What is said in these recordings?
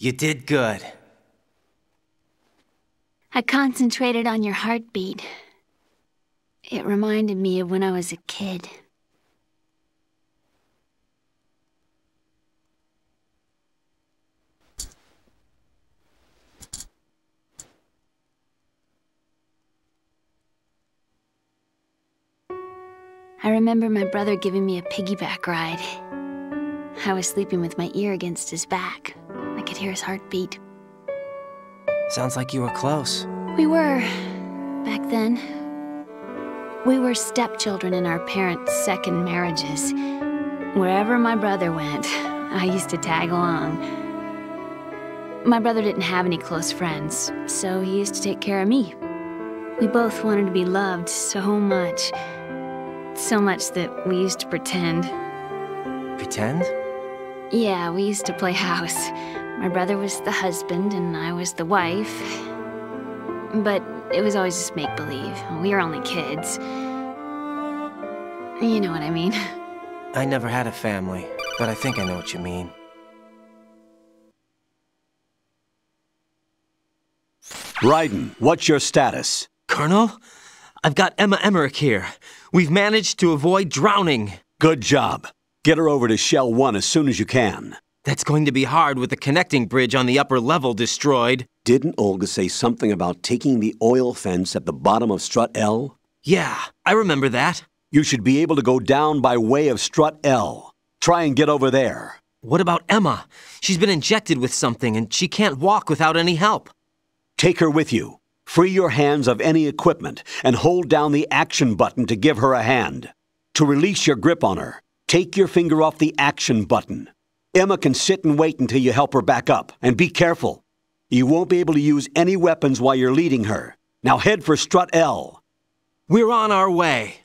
You did good. I concentrated on your heartbeat. It reminded me of when I was a kid. I remember my brother giving me a piggyback ride. I was sleeping with my ear against his back. I could hear his heartbeat. Sounds like you were close. We were, back then. We were stepchildren in our parents' second marriages. Wherever my brother went, I used to tag along. My brother didn't have any close friends, so he used to take care of me. We both wanted to be loved so much. So much that we used to pretend. Pretend? Yeah, we used to play house. My brother was the husband and I was the wife. But it was always just make-believe. We were only kids. You know what I mean. I never had a family, but I think I know what you mean. Raiden, what's your status? Colonel? I've got Emma Emmerich here. We've managed to avoid drowning. Good job. Get her over to Shell 1 as soon as you can. That's going to be hard with the connecting bridge on the upper level destroyed. Didn't Olga say something about taking the oil fence at the bottom of Strut L? Yeah, I remember that. You should be able to go down by way of Strut L. Try and get over there. What about Emma? She's been injected with something and she can't walk without any help. Take her with you. Free your hands of any equipment and hold down the action button to give her a hand. To release your grip on her, take your finger off the action button. Emma can sit and wait until you help her back up. And be careful. You won't be able to use any weapons while you're leading her. Now head for Strut L. We're on our way.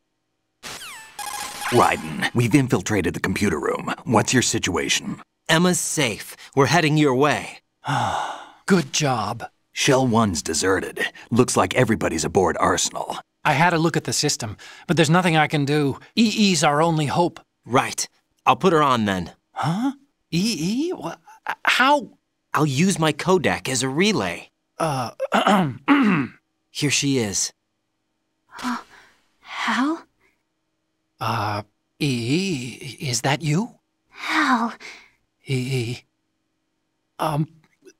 Raiden, we've infiltrated the computer room. What's your situation? Emma's safe. We're heading your way. Good job. Shell 1's deserted. Looks like everybody's aboard Arsenal. I had a look at the system, but there's nothing I can do. EE's our only hope. Right. I'll put her on then. Huh? EE? How? I'll use my codec as a relay. Here she is. Hal? EE, is that you? Hal. EE.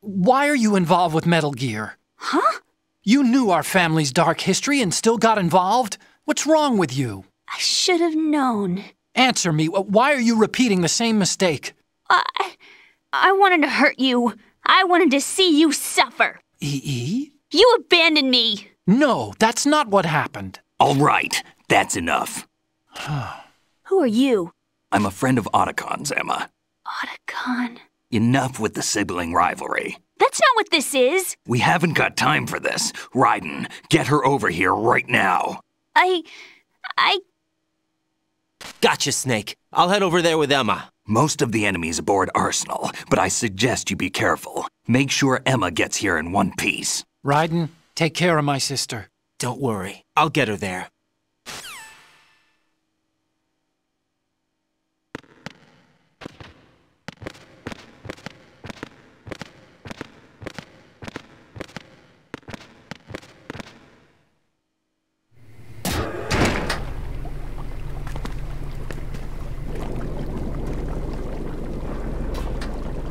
Why are you involved with Metal Gear? Huh? You knew our family's dark history and still got involved? What's wrong with you? I should have known. Answer me. Why are you repeating the same mistake? I wanted to hurt you. I wanted to see you suffer. EE? You abandoned me. No, that's not what happened. All right, that's enough. Who are you? I'm a friend of Otacon's, Emma. Otacon. Enough with the sibling rivalry. That's not what this is. We haven't got time for this. Raiden, get her over here right now. I... Gotcha, Snake. I'll head over there with Emma. Most of the enemy's aboard Arsenal, but I suggest you be careful. Make sure Emma gets here in one piece. Raiden, take care of my sister. Don't worry. I'll get her there.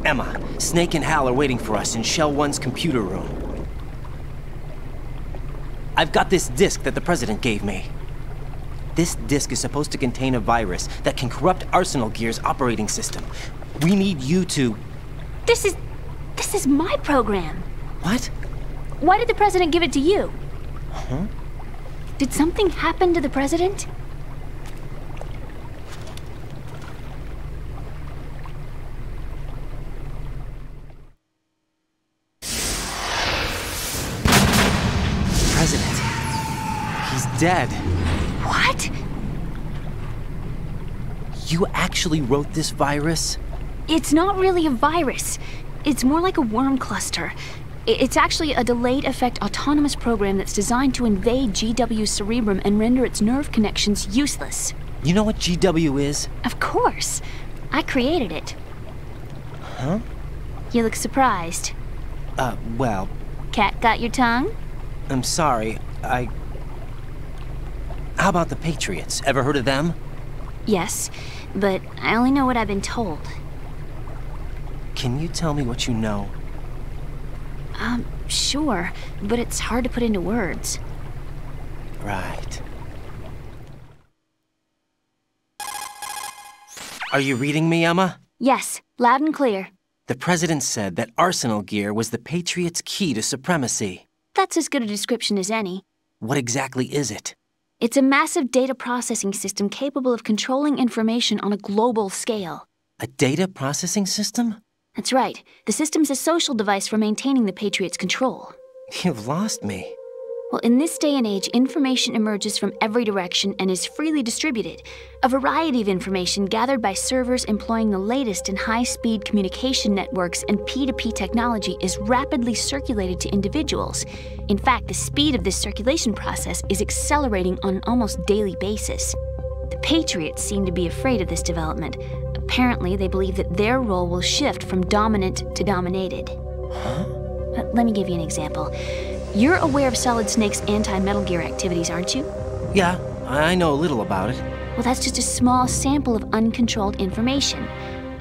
Emma, Snake and Hal are waiting for us in Shell 1's computer room. I've got this disk that the President gave me. This disk is supposed to contain a virus that can corrupt Arsenal Gear's operating system. We need you to... This is my program. What? Why did the President give it to you? Huh? Did something happen to the President? President. He's dead. What? You actually wrote this virus? It's not really a virus. It's more like a worm cluster. It's actually a delayed effect autonomous program that's designed to invade GW's cerebrum and render its nerve connections useless. You know what GW is? Of course. I created it. Huh? You look surprised. Well, Cat got your tongue? I'm sorry, How about the Patriots? Ever heard of them? Yes, but I only know what I've been told. Can you tell me what you know? Sure, but it's hard to put into words. Right. Are you reading me, Emma? Yes, loud and clear. The president said that Arsenal gear was the Patriots' key to supremacy. That's as good a description as any. What exactly is it? It's a massive data processing system capable of controlling information on a global scale. A data processing system? That's right. The system's a social device for maintaining the Patriots' control. You've lost me. Well, in this day and age, information emerges from every direction and is freely distributed. A variety of information gathered by servers employing the latest in high-speed communication networks and P2P technology is rapidly circulated to individuals. In fact, the speed of this circulation process is accelerating on an almost daily basis. The Patriots seem to be afraid of this development. Apparently, they believe that their role will shift from dominant to dominated. Huh? Let me give you an example. You're aware of Solid Snake's anti-Metal Gear activities, aren't you? Yeah, I know a little about it. Well, that's just a small sample of uncontrolled information.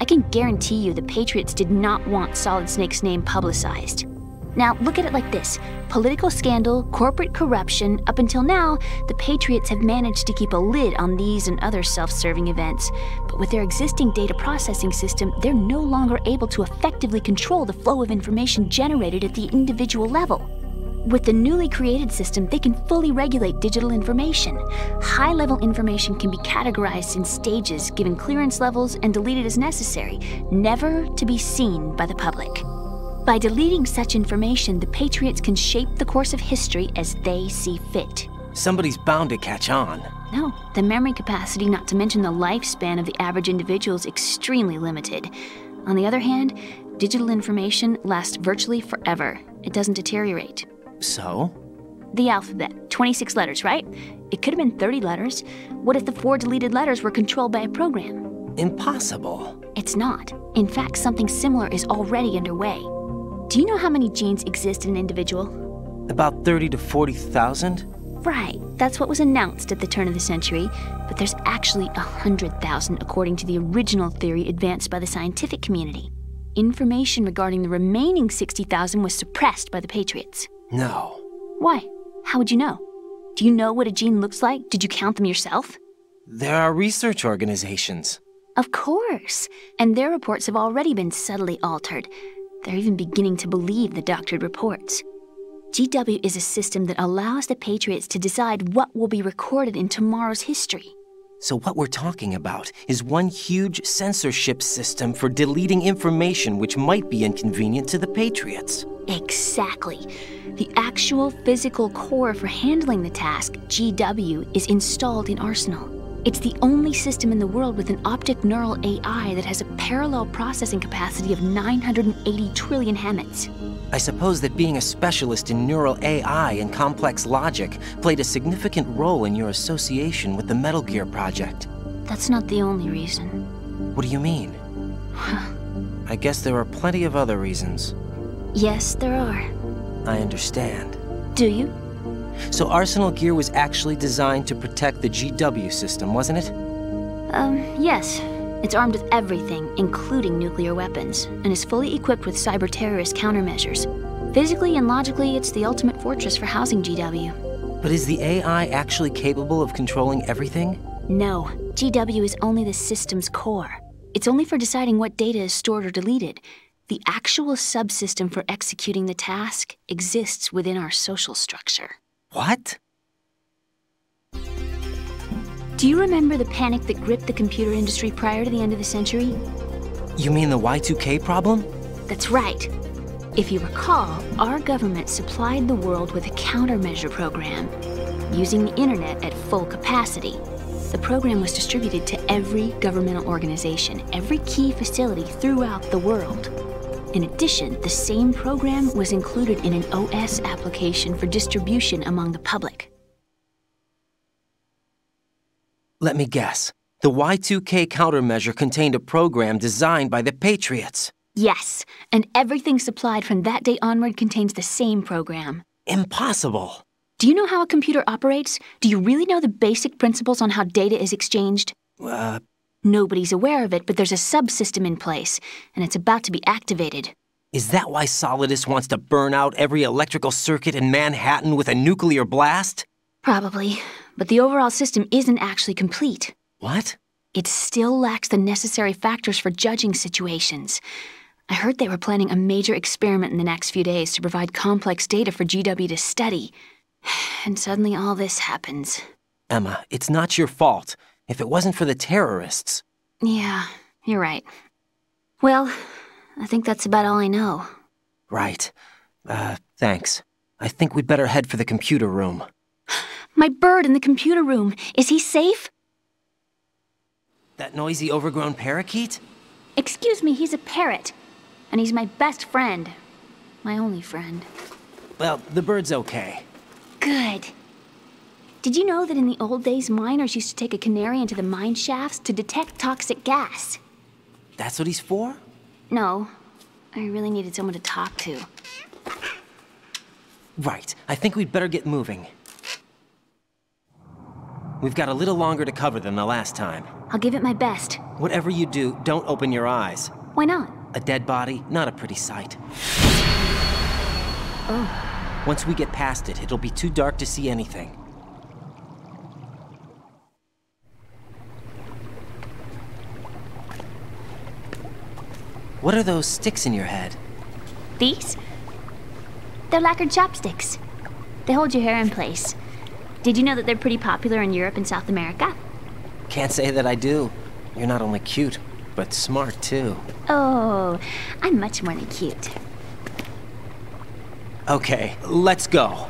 I can guarantee you the Patriots did not want Solid Snake's name publicized. Now, look at it like this. Political scandal, corporate corruption, up until now, the Patriots have managed to keep a lid on these and other self-serving events. But with their existing data processing system, they're no longer able to effectively control the flow of information generated at the individual level. With the newly created system, they can fully regulate digital information. High-level information can be categorized in stages, given clearance levels, and deleted as necessary, never to be seen by the public. By deleting such information, the Patriots can shape the course of history as they see fit. Somebody's bound to catch on. No, the memory capacity, not to mention the lifespan of the average individual, is extremely limited. On the other hand, digital information lasts virtually forever. It doesn't deteriorate. So? The alphabet, 26 letters, right? It could have been 30 letters. What if the 4 deleted letters were controlled by a program? Impossible. It's not. In fact, something similar is already underway. Do you know how many genes exist in an individual? About 30 to 40,000? Right, that's what was announced at the turn of the century, but there's actually 100,000 according to the original theory advanced by the scientific community. Information regarding the remaining 60,000 was suppressed by the Patriots. No. Why? How would you know? Do you know what a gene looks like? Did you count them yourself? There are research organizations. Of course, and their reports have already been subtly altered. They're even beginning to believe the doctored reports. GW is a system that allows the Patriots to decide what will be recorded in tomorrow's history. So what we're talking about is one huge censorship system for deleting information which might be inconvenient to the Patriots. Exactly. The actual physical core for handling the task, GW, is installed in Arsenal. It's the only system in the world with an optic neural AI that has a parallel processing capacity of 980 trillion Hammets. I suppose that being a specialist in neural AI and complex logic played a significant role in your association with the Metal Gear project. That's not the only reason. What do you mean? I guess there are plenty of other reasons. Yes, there are. I understand. Do you? So Arsenal Gear was actually designed to protect the GW system, wasn't it? Yes. It's armed with everything, including nuclear weapons, and is fully equipped with cyber-terrorist countermeasures. Physically and logically, it's the ultimate fortress for housing GW. But is the AI actually capable of controlling everything? No. GW is only the system's core. It's only for deciding what data is stored or deleted. The actual subsystem for executing the task exists within our social structure. What? Do you remember the panic that gripped the computer industry prior to the end of the century? You mean the Y2K problem? That's right. If you recall, our government supplied the world with a countermeasure program. Using the internet at full capacity, the program was distributed to every governmental organization, every key facility throughout the world. In addition, the same program was included in an OS application for distribution among the public. Let me guess. The Y2K countermeasure contained a program designed by the Patriots. Yes, and everything supplied from that day onward contains the same program. Impossible. Do you know how a computer operates? Do you really know the basic principles on how data is exchanged? Nobody's aware of it, but there's a subsystem in place, and it's about to be activated. Is that why Solidus wants to burn out every electrical circuit in Manhattan with a nuclear blast? Probably, but the overall system isn't actually complete. What? It still lacks the necessary factors for judging situations. I heard they were planning a major experiment in the next few days to provide complex data for GW to study. And suddenly all this happens. Emma, it's not your fault. If it wasn't for the terrorists... Yeah, you're right. Well, I think that's about all I know. Right. Thanks. I think we'd better head for the computer room. My bird in the computer room. Is he safe? That noisy, overgrown parakeet? Excuse me, he's a parrot. And he's my best friend. My only friend. Well, the bird's okay. Good. Did you know that in the old days, miners used to take a canary into the mine shafts to detect toxic gas? That's what he's for? No. I really needed someone to talk to. Right. I think we'd better get moving. We've got a little longer to cover than the last time. I'll give it my best. Whatever you do, don't open your eyes. Why not? A dead body, not a pretty sight. Oh. Once we get past it, it'll be too dark to see anything. What are those sticks in your head? These? They're lacquered chopsticks. They hold your hair in place. Did you know that they're pretty popular in Europe and South America? Can't say that I do. You're not only cute, but smart too. Oh, I'm much more than cute. Okay, let's go.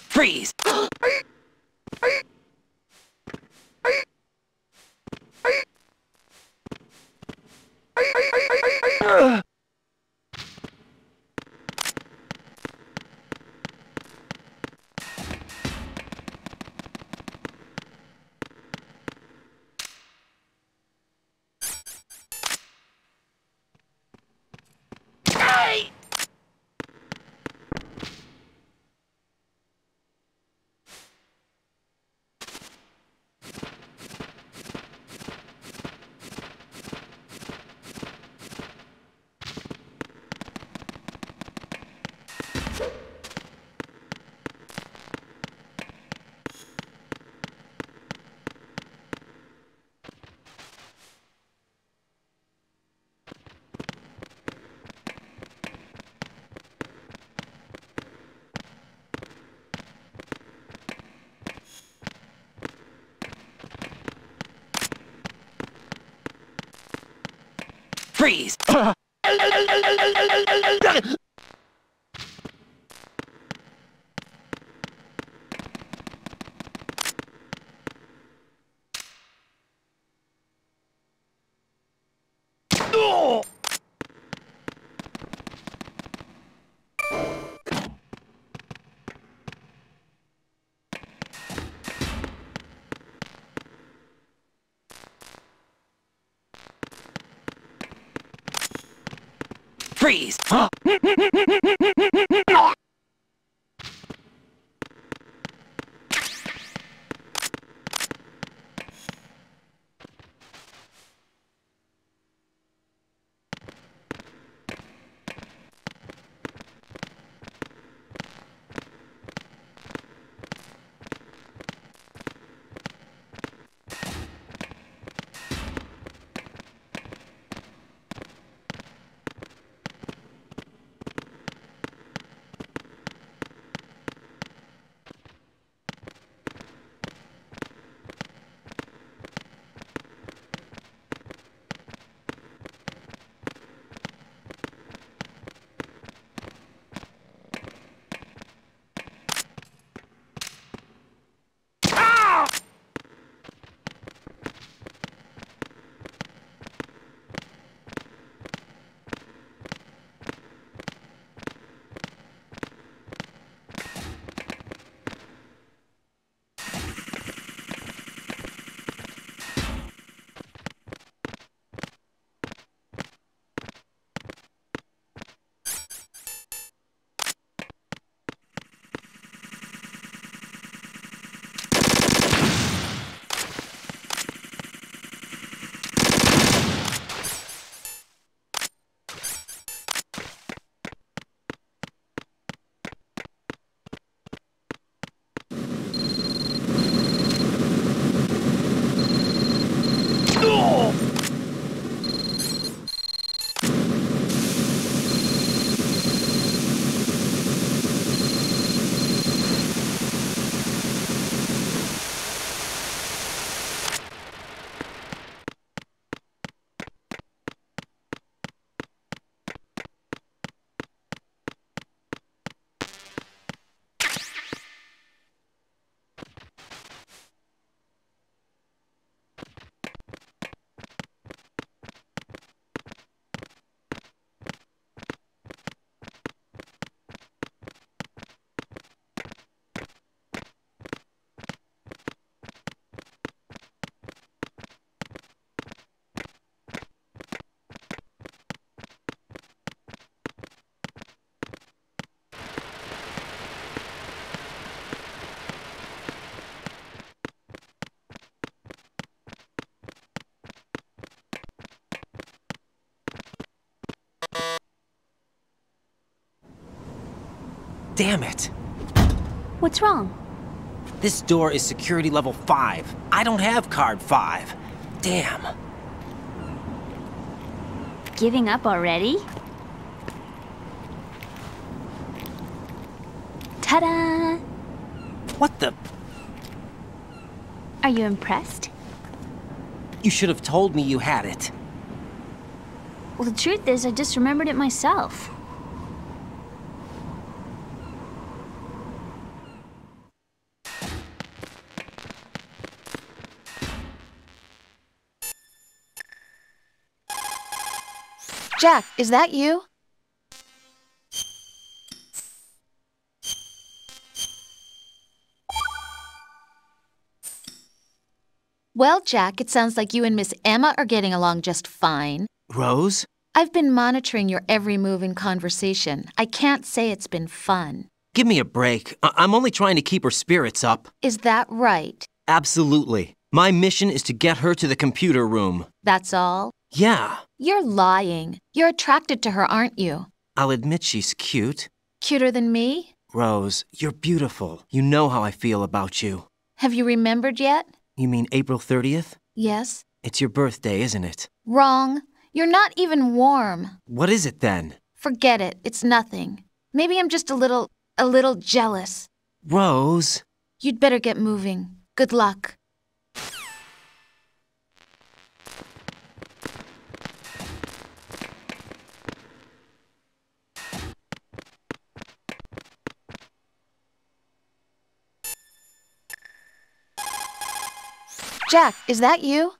Freeze! Freeze! Freeze! Damn it! What's wrong? This door is security level 5. I don't have card 5. Damn. Giving up already? Ta-da! What the? Are you impressed? You should have told me you had it. Well, the truth is, I just remembered it myself. Jack, is that you? Well, Jack, it sounds like you and Miss Emma are getting along just fine. Rose? I've been monitoring your every move and conversation. I can't say it's been fun. Give me a break. I'm only trying to keep her spirits up. Is that right? Absolutely. My mission is to get her to the computer room. That's all? Yeah. You're lying. You're attracted to her, aren't you? I'll admit she's cute. Cuter than me? Rose, you're beautiful. You know how I feel about you. Have you remembered yet? You mean April 30th? Yes. It's your birthday, isn't it? Wrong. You're not even warm. What is it then? Forget it. It's nothing. Maybe I'm just a little jealous. Rose. You'd better get moving. Good luck. Jack, is that you?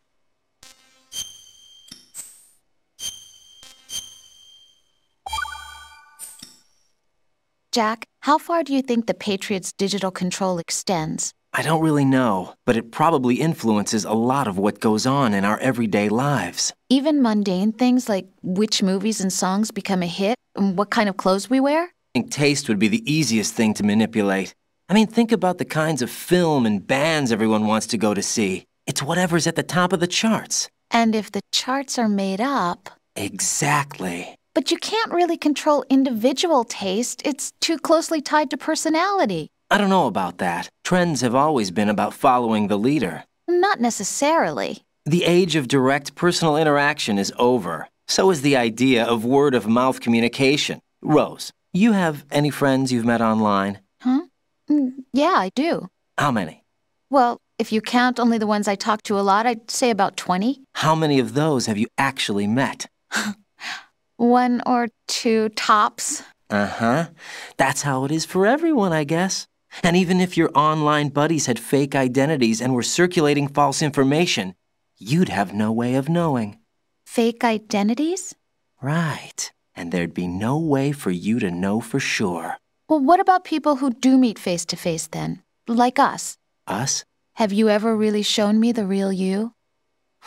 Jack, how far do you think the Patriots' digital control extends? I don't really know, but it probably influences a lot of what goes on in our everyday lives. Even mundane things like which movies and songs become a hit and what kind of clothes we wear? I think taste would be the easiest thing to manipulate. I mean, think about the kinds of film and bands everyone wants to go to see. It's whatever's at the top of the charts. And if the charts are made up... Exactly. But you can't really control individual taste. It's too closely tied to personality. I don't know about that. Trends have always been about following the leader. Not necessarily. The age of direct personal interaction is over. So is the idea of word-of-mouth communication. Rose, you have any friends you've met online? Huh? Yeah, I do. How many? Well, if you count only the ones I talk to a lot, I'd say about 20. How many of those have you actually met? 1 or 2 tops. Uh-huh. That's how it is for everyone, I guess. And even if your online buddies had fake identities and were circulating false information, you'd have no way of knowing. Fake identities? Right. And there'd be no way for you to know for sure. Well, what about people who do meet face-to-face then? Like us. Us? Have you ever really shown me the real you?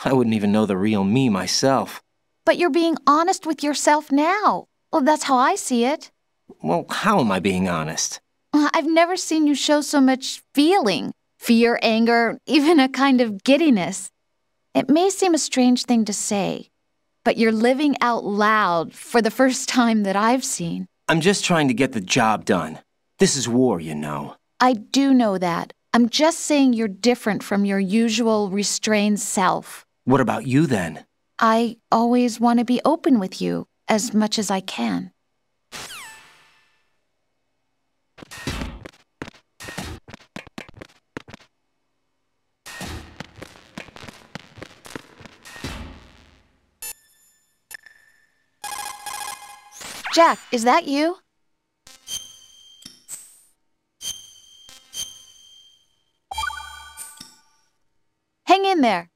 I wouldn't even know the real me myself. But you're being honest with yourself now. Well, that's how I see it. Well, how am I being honest? I've never seen you show so much feeling. Fear, anger, even a kind of giddiness. It may seem a strange thing to say, but you're living out loud for the first time that I've seen. I'm just trying to get the job done. This is war, you know. I do know that. I'm just saying you're different from your usual restrained self. What about you then? I always want to be open with you as much as I can. Jack, is that you? Hang in there.